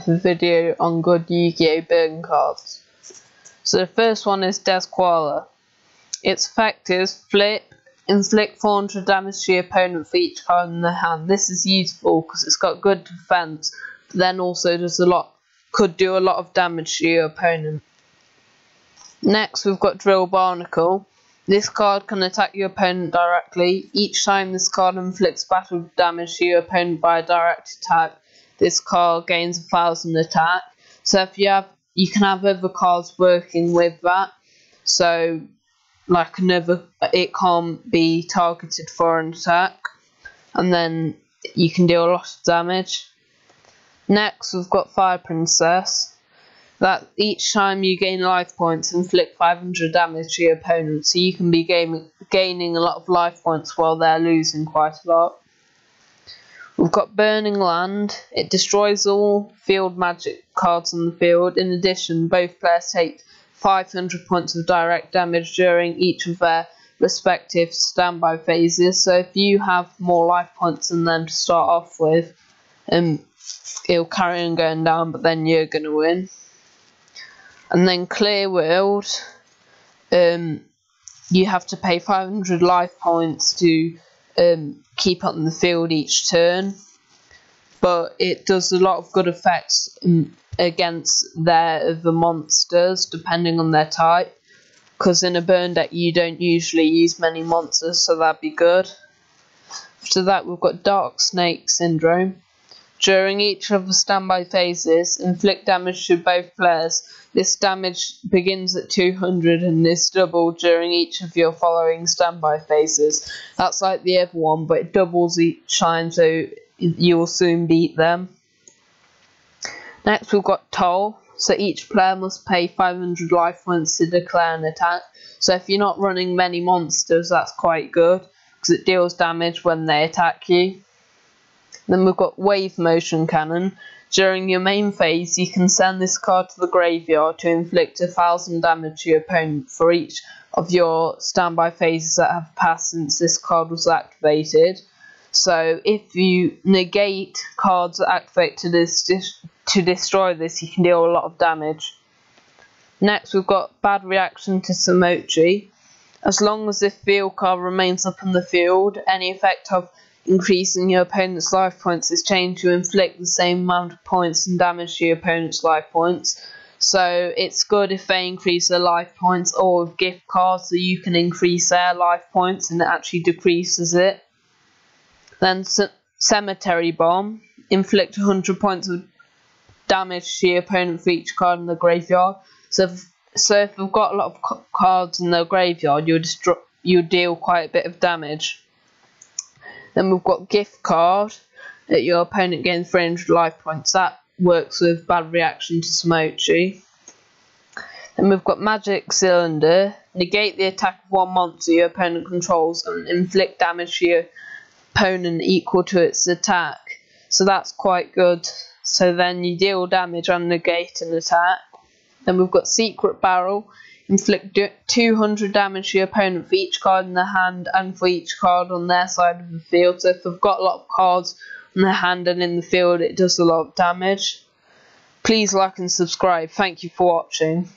a video on good Yugioh burn cards. So the first one is Koala. Its effect is flip, inflict 400 damage to your opponent for each card in their hand. This is useful because it's got good defense, but then also could do a lot of damage to your opponent. Next we've got Barnacle. This card can attack your opponent directly. Each time this card inflicts battle damage to your opponent by a direct attack, this card gains 1000 attack. So if you can have other cards working with that. So it can't be targeted for an attack, and then you can deal a lot of damage. Next we've got Fire Princess. That each time you gain life points, inflict 500 damage to your opponent, so you can be gaining a lot of life points while they're losing quite a lot. We've got Burning Land. It destroys all field magic cards on the field. In addition, both players take 500 points of direct damage during each of their respective standby phases. So if you have more life points than them to start off with, it'll carry on going down, but then you're going to win. And then Clear World, you have to pay 500 life points to keep on the field each turn, but it does a lot of good effects against their other monsters depending on their type, because in a burn deck you don't usually use many monsters, so that'd be good. After that we've got Dark Snake Syndrome. During each of the standby phases, inflict damage to both players. This damage begins at 200 and is doubled during each of your following standby phases. That's like the other one, but it doubles each time, so you will soon beat them. Next we've got Toll. So each player must pay 500 life points to declare an attack. So if you're not running many monsters, that's quite good, because it deals damage when they attack you. Then we've got Wave Motion Cannon. During your main phase, you can send this card to the graveyard to inflict 1000 damage to your opponent for each of your standby phases that have passed since this card was activated. So if you negate cards that activate to destroy this, you can deal a lot of damage. Next we've got Bad Reaction to SIMOCHI. As long as this field card remains up in the field, any effect of increasing your opponent's life points is changed to inflict the same amount of points and damage to your opponent's life points. So it's good if they increase their life points, or with gift cards so you can increase their life points and it actually decreases it. Then Cemetery Bomb. Inflict 100 points of damage to your opponent for each card in the graveyard. So if we've got a lot of cards in the graveyard, you'll deal quite a bit of damage. Then we've got Gift Card, that your opponent gains 300 life points. That works with Bad Reaction to SIMOCHI. Then we've got Magic Cylinder. Negate the attack of one monster your opponent controls and inflict damage to your opponent equal to its attack. So that's quite good. So then you deal damage and negate an attack. Then we've got Secret Barrel. Inflict 200 damage to your opponent for each card in their hand and for each card on their side of the field. So if they've got a lot of cards in their hand and in the field, it does a lot of damage. Please like and subscribe. Thank you for watching.